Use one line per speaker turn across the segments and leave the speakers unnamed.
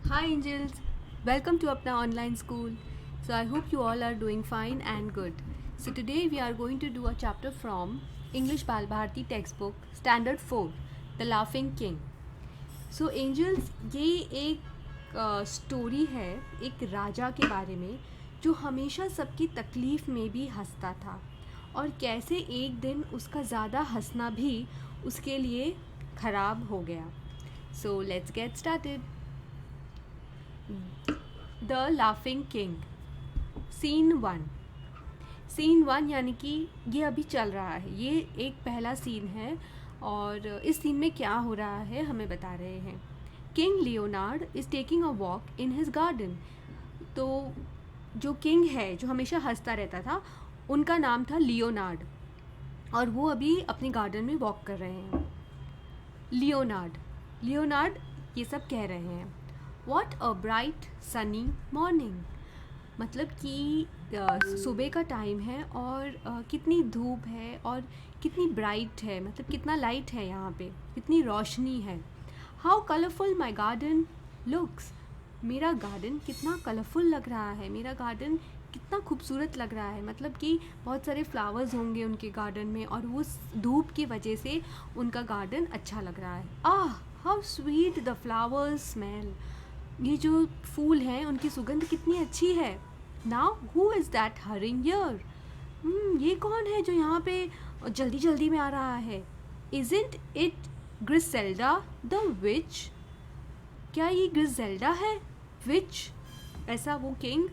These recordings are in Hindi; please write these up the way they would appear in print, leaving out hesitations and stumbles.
Hi angels, welcome to Apna Online School. So I hope you all are doing fine and good. So today we are going to do a chapter from English Bal Bharati textbook Standard 4, The Laughing King. So angels, ये एक स्टोरी है एक राजा के बारे में जो हमेशा सबकी तकलीफ़ में भी हंसता था और कैसे एक दिन उसका ज़्यादा हंसना भी उसके लिए ख़राब हो गया. So let's get started. The laughing king. Scene 1 यानी कि ये अभी चल रहा है, ये एक पहला सीन है और इस सीन में क्या हो रहा है हमें बता रहे हैं. King Leonard is taking a walk in his garden. तो जो किंग है जो हमेशा हंसता रहता था उनका नाम था लियोनार्ड और वो अभी अपने गार्डन में वॉक कर रहे हैं. लियोनार्ड ये सब कह रहे हैं. What a bright sunny morning. मतलब कि सुबह का टाइम है और कितनी धूप है और कितनी ब्राइट है, मतलब कितना लाइट है यहाँ पे, कितनी रोशनी है. How colourful my garden looks. मेरा गार्डन कितना कलरफुल लग रहा है, मेरा गार्डन कितना खूबसूरत लग रहा है. मतलब कि बहुत सारे फ्लावर्स होंगे उनके गार्डन में और उस धूप की वजह से उनका गार्डन अच्छा लग रहा है. How sweet the flowers smell. ये जो फूल हैं उनकी सुगंध कितनी अच्छी है. Now who is that hurrying here. ये कौन है जो यहाँ पे जल्दी जल्दी में आ रहा है. Isn't it Griselda the witch. क्या ये ग्रिसेल्डा है विच, ऐसा वो किंग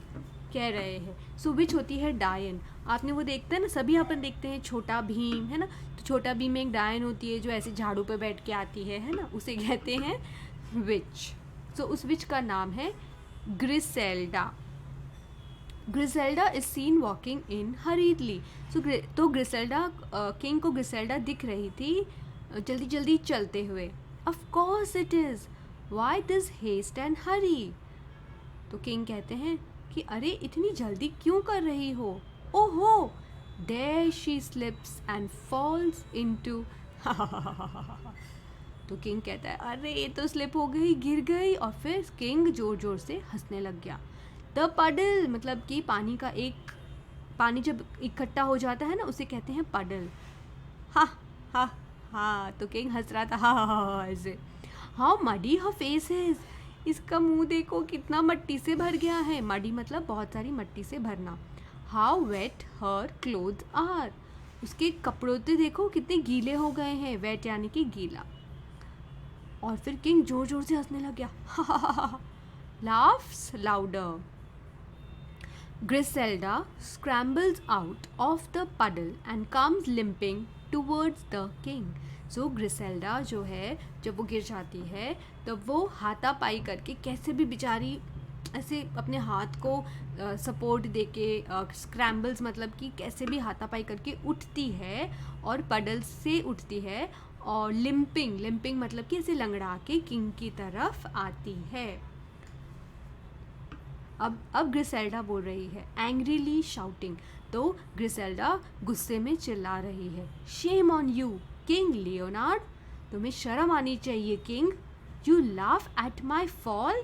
कह रहे हैं. सो विच होती है डायन. आपने वो देखते हैं ना, सभी अपन देखते हैं छोटा भीम है ना, तो छोटा भीम में एक डायन होती है जो ऐसे झाड़ू पे बैठ के आती है ना, उसे कहते हैं विच. सो उस विच का नाम है Griselda. Griselda is seen walking in hurriedly. तो ग्रिसेल्डा, किंग को ग्रिसेल्डा दिख रही थी जल्दी जल्दी चलते हुए. Of course it is. Why this haste and hurry. तो किंग कहते हैं कि अरे इतनी जल्दी क्यों कर रही हो. ओहो, there she slips and falls into. तो किंग कहता है अरे ये तो स्लिप हो गई, गिर गई. और फिर किंग ज़ोर ज़ोर से हंसने लग गया. द पडल, मतलब कि पानी जब इकट्ठा हो जाता है ना उसे कहते हैं पडल. हा हा हा. तो किंग हंस रहा था हा हा हा ऐसे. How muddy her face is. इसका मुंह देखो कितना मट्टी से भर गया है. मडी मतलब बहुत सारी मट्टी से भरना. How wet her cloth are. उसके कपड़ों तो देखो कितने गीले हो गए हैं. वेट यानी कि गीला. और फिर किंग जोर जोर से हंसने लग गया. Laughs louder. Griselda scrambles out of the puddle and comes limping towards the king. So Griselda जो है जब वो गिर जाती है तब वो हाथापाई करके कैसे भी बेचारी ऐसे अपने हाथ को सपोर्ट देके, स्क्रैम्बल्स मतलब कि कैसे भी हाथापाई करके उठती है और पडल से उठती है और लिम्पिंग मतलब कि ऐसे लंगड़ा के किंग की तरफ आती है. अब ग्रिसेल्डा बोल रही है एंग्रीली शाउटिंग. तो ग्रिसेल्डा गुस्से में चिल्ला रही है. Shame on you king Leonard. तुम्हें शर्म आनी चाहिए king. You laugh at my fall.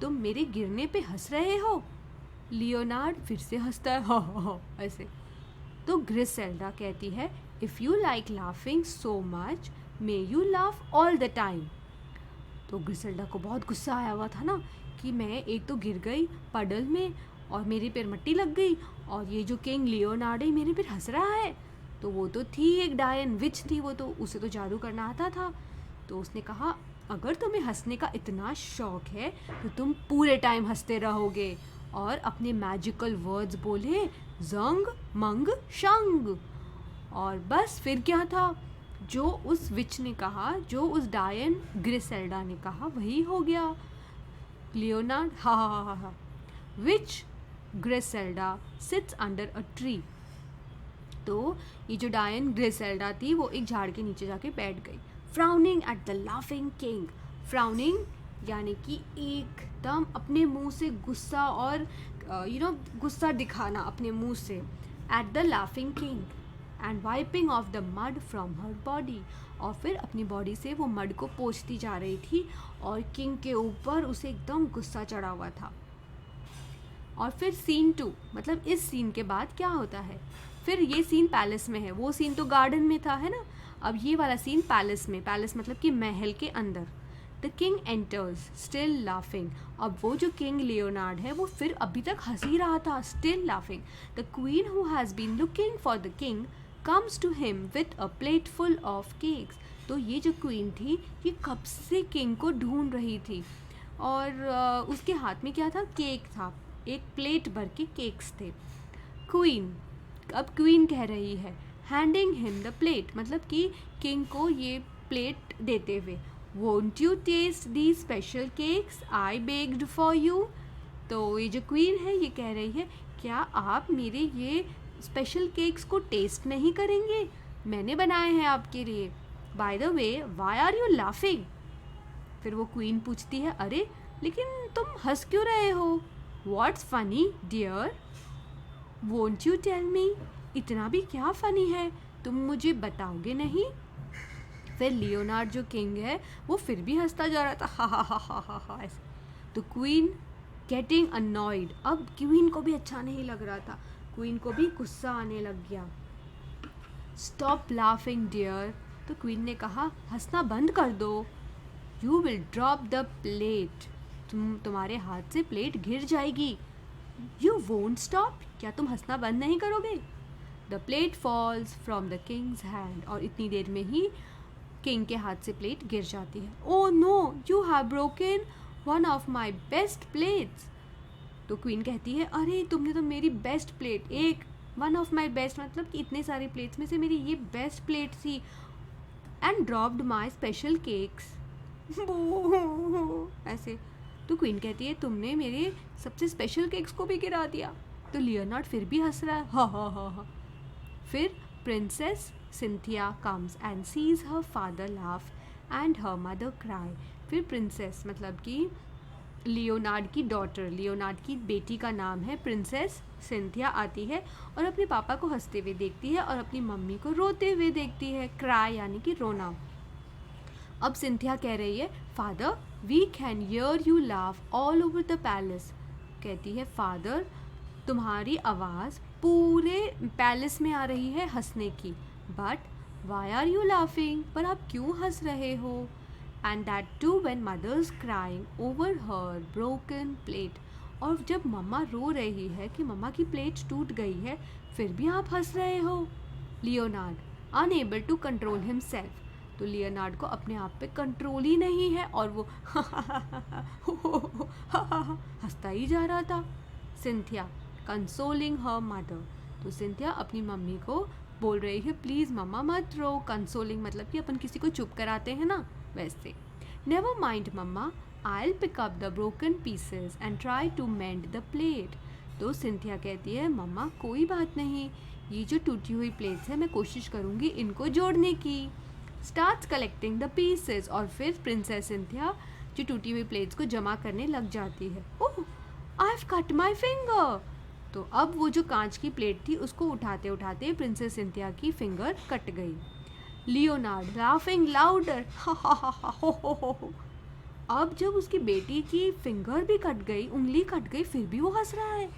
तुम मेरे गिरने पे हंस रहे हो. लियोनार्ड फिर से हंसता है हा हा हा ऐसे. तो ग्रिसेल्डा कहती है if you like laughing so much may you laugh all the time. तो ग्रिसेल्डा को बहुत गुस्सा आया हुआ था ना कि मैं एक तो गिर गई पडल में और मेरे पैर मट्टी लग गई और ये जो किंग लियोनार्ड है मेरे पे हंस रहा है. तो वो तो थी एक डायन, विच थी वो, तो उसे तो जादू करना आता था. तो उसने कहा अगर तुम्हें हंसने का इतना शौक है तो तुम पूरे टाइम हंसते रहोगे. और अपने मैजिकल वर्ड्स बोले जंग मंग शंग. और बस फिर क्या था, जो उस विच ने कहा, जो उस डायन ग्रिसेल्डा ने कहा वही हो गया. लियोनार्ड हा हा हा हा. विच ग्रिसेल्डा सिट्स अंडर अ ट्री. तो ये जो डायन ग्रिसेल्डा थी वो एक झाड़ के नीचे जाके बैठ गई. Frowning at the laughing king. Frowning यानी कि एकदम अपने मुंह से गुस्सा और गुस्सा दिखाना अपने मुंह से. At the laughing king. And wiping of the mud from her body, और फिर अपनी बॉडी से वो मड को पोंछती जा रही थी और किंग के ऊपर उसे एकदम गुस्सा चढ़ा हुआ था। और फिर सीन 2, मतलब इस सीन के बाद क्या होता है, फिर ये सीन पैलेस में है, वो सीन तो गार्डन में था, है ना। अब ये वाला सीन पैलेस में, पैलेस मतलब कि महल के अंदर। The king enters still laughing, अब वो जो किंग लियोनार्ड है वो फिर अभी तक हंस ही रहा था, still laughing. The queen who has been looking for the king comes to him with a plate full of cakes, तो ये जो क्वीन थी ये कब से किंग को ढूंढ रही थी, और उसके हाथ में क्या था, केक था, एक प्लेट भर के केक्स थे। क्वीन, अब क्वीन कह रही है, हैंडिंग हिम द प्लेट, मतलब कि किंग को ये प्लेट देते हुए, won't you taste the special cakes I baked for you, तो ये जो क्वीन है ये कह रही है, क्या आप मेरे ये स्पेशल केक्स को टेस्ट नहीं करेंगे, मैंने बनाए हैं आपके लिए। By the way why are you laughing, फिर वो क्वीन पूछती है, अरे लेकिन तुम हंस क्यों रहे हो, what's funny dear, won't you tell me, इतना भी क्या फ़नी है, तुम मुझे बताओगे नहीं। फिर लियोनार्ड जो किंग है वो फिर भी हंसता जा रहा था, हा हा हा हा हा हा ऐसे। तो क्वीन गेटिंग अनॉयड, अब क्वीन को भी अच्छा नहीं लग रहा था, क्वीन को भी गुस्सा आने लग गया। स्टॉप लाफिंग डियर, तो क्वीन ने कहा, हंसना बंद कर दो, you will drop the plate, तुम्हारे हाथ से प्लेट गिर जाएगी। यू वोंट स्टॉप, क्या तुम हंसना बंद नहीं करोगे। The plate falls from the Kings hand, और इतनी देर में ही किंग के हाथ से प्लेट गिर जाती है। Oh no, you have broken one of my best plates, तो क्वीन कहती है, अरे तुमने तो मेरी बेस्ट प्लेट, एक वन ऑफ माई बेस्ट मतलब कि इतने सारे प्लेट्स में से मेरी ये बेस्ट प्लेट थी, and dropped my special cakes ऐसे। तो क्वीन कहती है, तुमने मेरे सबसे स्पेशल केक्स को भी गिरा दिया। तो लियोनार्ड फिर भी हंस रहा है, हा हा हा हा। फिर princess Cynthia comes and seize her father laugh and her mother cry, फिर प्रिंसेस मतलब कि लियोनार्ड की डॉटर, लियोनार्ड की बेटी का नाम है प्रिंसेस सिंथिया, आती है और अपने पापा को हंसते हुए देखती है और अपनी मम्मी को रोते हुए देखती है, क्राई यानी कि रोना। अब सिंथिया कह रही है, father we can hear you laugh all over the palace, कहती है, फादर तुम्हारी आवाज़ पूरे पैलेस में आ रही है हंसने की, but why are you laughing, पर आप क्यों हंस रहे हो, and that too when mother's crying over her broken plate, और जब मम्मा रो रही है कि मम्मा की प्लेट टूट गई है फिर भी आप हंस रहे हो। Leonard unable to control himself, तो लियोनार्ड को अपने आप पे कंट्रोल ही नहीं है और वो हंसता ही जा रहा था। सिंथिया कंसोलिंग हर मदर, तो सिंथिया अपनी मम्मी को बोल रही है, प्लीज़ मम्मा मत रो, कंसोलिंग मतलब कि अपन किसी को चुप कराते हैं ना वैसे। Never mind mamma, I will pick up the broken pieces and try to mend the plate, तो सिंथिया कहती है, मम्मा कोई बात नहीं, ये जो टूटी हुई प्लेट्स है मैं कोशिश करूँगी इनको जोड़ने की। स्टार्ट्स कलेक्टिंग द पीसेस, और फिर प्रिंसेस सिंथिया जो टूटी हुई प्लेट्स को जमा करने लग जाती है। Oh I have cut my finger, तो अब वो जो कांच की प्लेट थी उसको उठाते उठाते प्रिंसेस सिंथिया की फिंगर कट गई। लियोनार्ड लाफिंग लाउडर, हो। अब जब उसकी बेटी की फिंगर भी कट गई, उंगली कट गई, फिर भी वो हंस रहा है।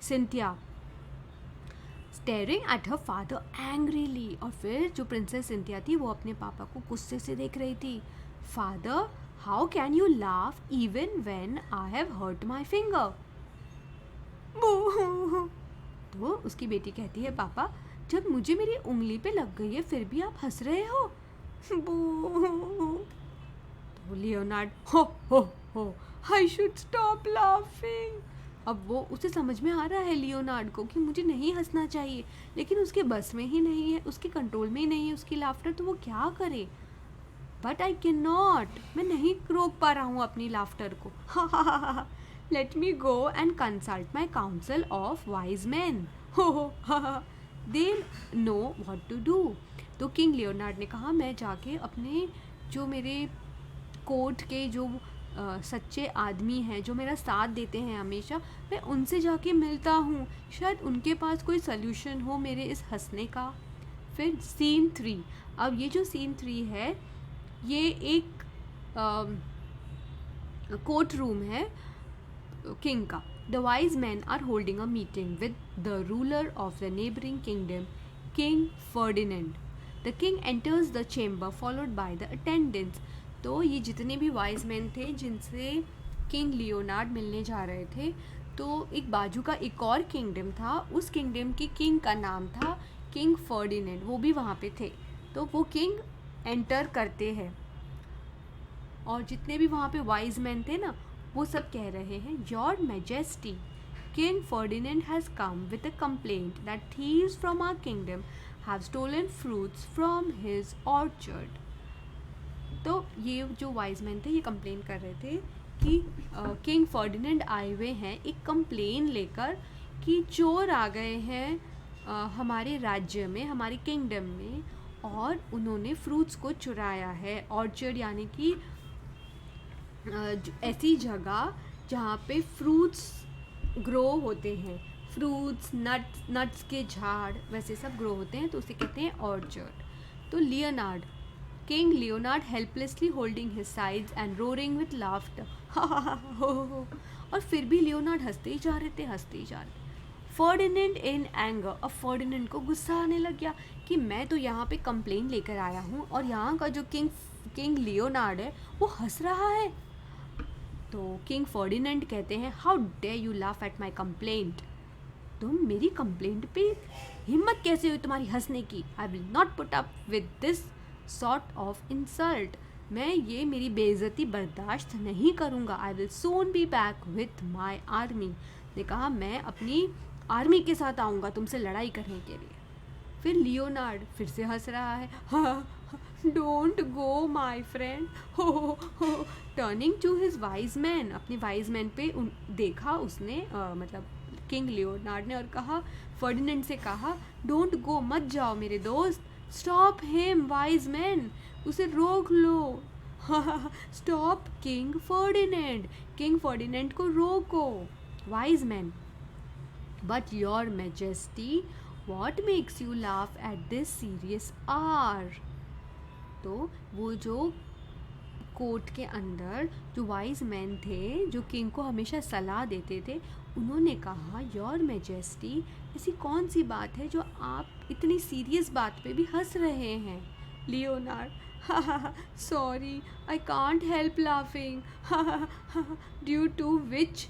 Cynthia staring at her father angrily, और फिर जो प्रिंसेस सिंथिया थी वो अपने पापा को गुस्से से देख रही थी। Father how can you laugh even when I have hurt my finger, तो उसकी बेटी कहती है, पापा जब मुझे मेरी उंगली पे लग गई है फिर भी आप हंस रहे हो। तो लियोनार्ड, हो आई शुड स्टॉप लाफिंग, अब वो उसे समझ में आ रहा है लियोनार्ड को कि मुझे नहीं हंसना चाहिए, लेकिन उसके बस में ही नहीं है, उसके कंट्रोल में ही नहीं है उसकी लाफ्टर, तो वो क्या करे। बट आई कैन नॉट, मैं नहीं रोक पा रहा हूँ अपनी लाफ्टर को। Let me go and consult my council of wise man, they know what to do. तो किंग लियोनार्ड ने कहा, मैं जाके अपने जो मेरे कोर्ट के जो सच्चे आदमी हैं जो मेरा साथ देते हैं हमेशा, मैं उनसे जाके मिलता हूँ, शायद उनके पास कोई सल्यूशन हो मेरे इस हंसने का। फिर सीन 3। अब ये जो सीन 3 है ये एक कोर्ट रूम है किंग का। The wise man are holding a meeting with the ruler of the neighbouring kingdom, king Ferdinand. The king enters the chamber followed by the attendants. तो ये जितने भी वाइज मैन थे जिनसे किंग लियोनार्ड मिलने जा रहे थे, तो एक बाजू का एक और किंगडम था, उस किंगडम के किंग का नाम था किंग फर्डिनेंड, वो भी वहाँ पे थे। तो वो किंग एंटर करते हैं और जितने भी वहाँ पे वाइज मैन थे ना, वो सब कह रहे हैं, your majesty, king Ferdinand has come with a complaint that thieves from our kingdom have stolen fruits from his orchard. तो ये जो वाइज मैन थे ये कंप्लेन कर रहे थे कि किंग फर्डिनेंड आए हुए हैं एक कंप्लेन लेकर कि चोर आ गए हैं हमारे राज्य में, हमारे किंगडम में, और उन्होंने फ्रूट्स को चुराया है। ऑर्चर्ड यानी कि ऐसी जगह जहाँ पे फ्रूट्स ग्रो होते हैं, फ्रूट्स, नट्स के झाड़ वैसे सब ग्रो होते हैं, तो उसे कहते हैं ऑर्चर्ड। तो Leonard, king Leonard helplessly holding his sides and roaring with laughter, और फिर भी लियोनार्ड हंसते ही जा रहे थे। फर्डिनेंड इन एंगर, अब फर्डिनेंड को गुस्सा आने लग गया कि मैं तो यहाँ पे कंप्लेन लेकर आया हूँ और यहाँ का जो किंग लियोनार्ड है वो हंस रहा है। तो किंग फर्डिनेंड कहते हैं, how dare you laugh at my complaint, तुम मेरी कंप्लेंट पे हिम्मत कैसे हुई तुम्हारी हंसने की। I will not put up with this sort of insult, मैं ये मेरी बेइज्जती बर्दाश्त नहीं करूँगा। I will soon be back with my army, ने कहा मैं अपनी आर्मी के साथ आऊँगा तुमसे लड़ाई करने के लिए। फिर लियोनार्ड फिर से हंस रहा है, डोंट गो माई फ्रेंड, हो। Turning to his wise man, अपने वाइज मैन पे देखा उसने, मतलब किंग लियोनार्ड ने, और कहा, फर्डिनेंड से कहा, डोंट गो, मत जाओ मेरे दोस्त, स्टॉप हिम वाइज मैन, उसे रोक लो। Stop king Ferdinand, king Ferdinand को रोको। Wise man, but your majesty, what makes you laugh at this serious hour. तो वो जो कोर्ट के अंदर जो वाइज मैन थे, जो किंग को हमेशा सलाह देते थे, उन्होंने कहा, योर मैजेस्टी, ऐसी कौन सी बात है जो आप इतनी सीरियस बात पे भी हंस रहे हैं। Leonard, sorry, I can't help laughing, due to which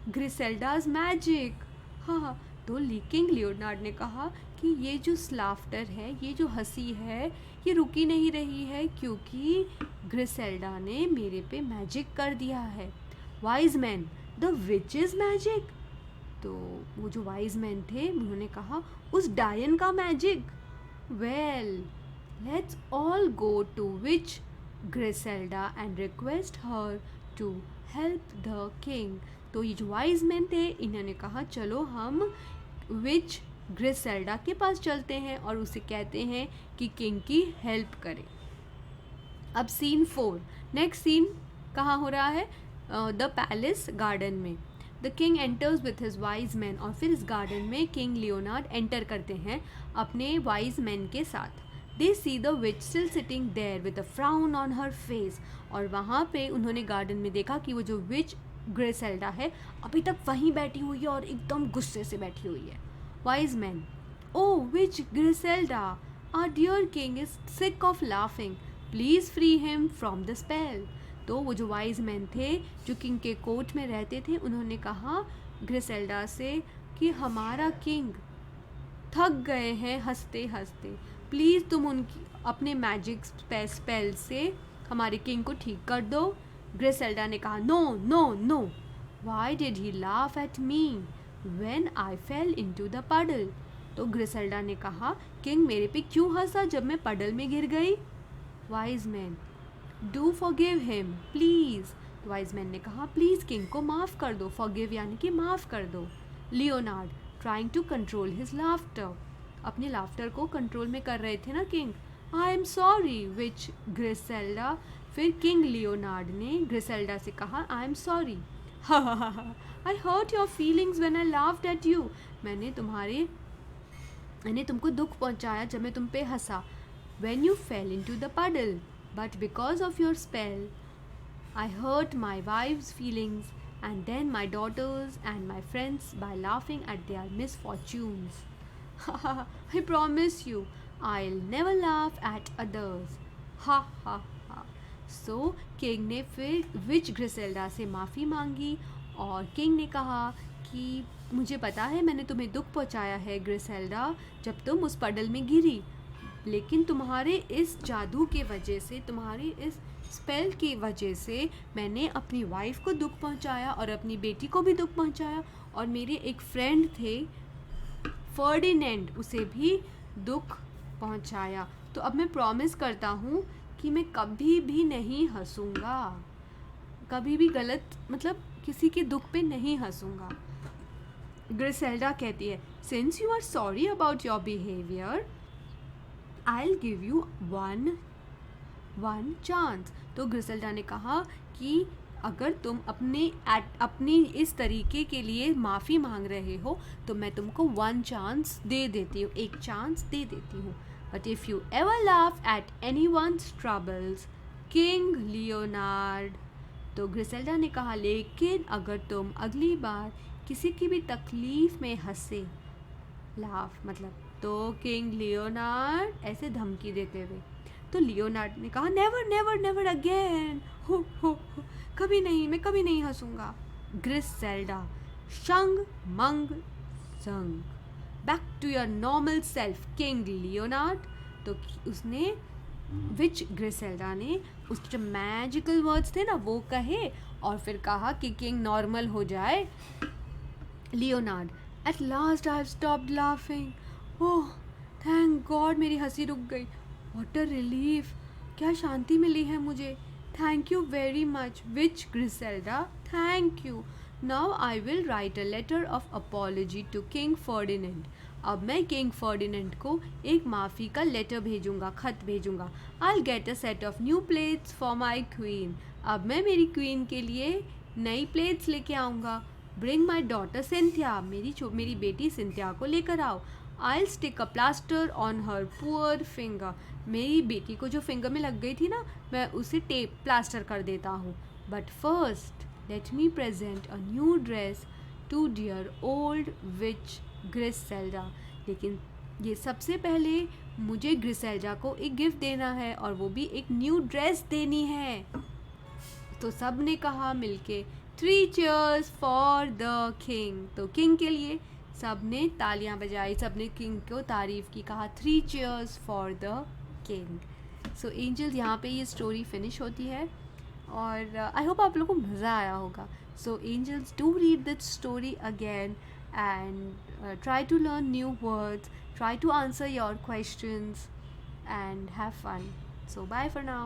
ग्रिसेल्डाज magic. हाँ, तो किंग लियोनार्ड ने कहा कि ये जो लाफ्टर है, ये जो हंसी है, ये रुकी नहीं रही है क्योंकि ग्रिसेल्डा ने मेरे पे मैजिक कर दिया है। Wise man, the which is magic. तो वो जो वाइज मैन थे उन्होंने कहा, उस डायन का magic. Well, let's all go to witch Griselda and request her to help the king. तो ये जो वाइज मैन थे इन्होंने कहा, चलो हम विच ग्रिसेल्डा के पास चलते हैं और उसे कहते हैं कि किंग की हेल्प करे। अब सीन 4, नेक्स्ट सीन कहाँ हो रहा है, द पैलेस गार्डन में। The king enters with his wise man, और फिर इस गार्डन में किंग लियोनार्ड एंटर करते हैं अपने वाइज मैन के साथ। They see the witch still sitting there with a frown on her face, और वहाँ पे उन्होंने गार्डन में देखा कि वो जो विच ग्रिसेल्डा है अभी तक वहीं बैठी हुई है और एकदम गुस्से से बैठी हुई है। Wise man, oh witch Griselda, our dear king is sick of laughing, please free him from the spell. तो वो जो वाइज मैन थे जो किंग के कोर्ट में रहते थे, उन्होंने कहा ग्रिसेल्डा से कि हमारा किंग थक गए हैं हंसते हंसते, प्लीज़ तुम उनकी अपने मैजिक स्पेल से हमारे किंग को ठीक कर दो। ग्रिसेल्डा ने कहा, no no no, why did he laugh at me when I fell into the puddle. तो ग्रिसेल्डा ने कहा, किंग मेरे पे क्यों हंसा जब मैं पडल में गिर गई। Wise man, do forgive him please. Wise man ने कहा, प्लीज़ किंग को माफ़ कर दो, फॉरगिव यानी कि माफ़ कर दो। Leonard, trying to control his laughter, अपने लाफ्टर को कंट्रोल में कर रहे थे ना king. I am sorry witch Griselda, फिर किंग लियोनार्ड ने ग्रिसेल्डा से कहा, I am sorry, I hurt your feelings when I laughed at you, मैंने तुम्हारे मैंने तुमको दुख पहुंचाया जब मैं तुम पे हंसा, when you fell into the puddle, but because of your spell I hurt my wife's feelings and then my daughters and my friends by laughing at their misfortunes. I promise you I'll never laugh at others. Ha ha ha. So king ने फिर विच ग्रिसेल्डा से माफ़ी मांगी और किंग ने कहा कि मुझे पता है मैंने तुम्हें दुख पहुंचाया है ग्रिसेल्डा जब तुम उस पडल में गिरी, लेकिन तुम्हारे इस जादू के वजह से, तुम्हारी इस स्पेल की वजह से मैंने अपनी वाइफ को दुख पहुंचाया और अपनी बेटी को भी दुख पहुंचाया, और मेरे एक फ्रेंड थे फर्डिनेंड, उसे भी दुख पहुंचाया। तो अब मैं प्रॉमिस करता हूँ कि मैं कभी भी नहीं हंसूंगा, कभी भी गलत मतलब किसी के दुख पे नहीं हंसूंगा। ग्रिसेल्डा कहती है, since you are sorry about your behaviour I'll give you one chance। तो ग्रिसेल्डा ने कहा कि अगर तुम अपनी इस तरीके के लिए माफ़ी मांग रहे हो तो मैं तुमको वन चांस दे देती हूँ, एक चांस दे देती हूँ। But if you ever laugh at any one's troubles king Leonard. तो ग्रिसेल्डा ने कहा, लेकिन अगर तुम अगली बार किसी की भी तकलीफ़ में हंसे, लाफ मतलब, तो किंग लियोनार्ड ऐसे धमकी देते हुए, तो लियोनार्ड ने कहा, नेवर नेवर नेवर अगेन, हो, कभी नहीं, मैं कभी नहीं हंसूंगा। ग्रिसेल्डा शंग मंग संग, back to your normal self king Leonard. तो उसने विच ग्रिसेल्डा ने उस जो मैजिकल वर्ड्स थे ना वो कहे और फिर कहा कि किंग नॉर्मल हो जाए। Leonard, at last I have stopped laughing. Oh thank God, मेरी हंसी रुक गई। व्हाट अ रिलीफ, क्या शांति मिली है मुझे। Thank you very much witch Griselda, thank you. Now I will write a letter of apology to king Ferdinand. अब मैं किंग फर्डिनेंड को एक माफ़ी का लेटर भेजूंगा, खत भेजूंगा। I will get a set of new plates for my queen. अब मैं मेरी क्वीन के लिए नई प्लेट्स लेके आऊँगा। ब्रिंग माई डॉटर सिंथिया, मेरी बेटी सिंथिया को लेकर आओ। I stick a plaster on her poor finger, मेरी बेटी को जो फिंगर में लग गई थी ना, मैं उसे टेप प्लास्टर कर देता हूँ। But first let me present a new dress to dear old witch Griselda. लेकिन ये सबसे पहले मुझे ग्रिसेल्डा को एक गिफ्ट देना है और वो भी एक न्यू ड्रेस देनी है। तो सब ने कहा मिलके, 3 cheers फॉर द किंग। तो किंग के लिए सब ने तालियां बजाई, सब ने किंग को तारीफ़ की, कहा 3 cheers for the king. So angels, यहाँ पे ये स्टोरी फिनिश होती है और आई होप आप लोगों को मज़ा आया होगा। So angels, do read this story again and try to learn new words, try to answer your questions and have fun. So bye for now.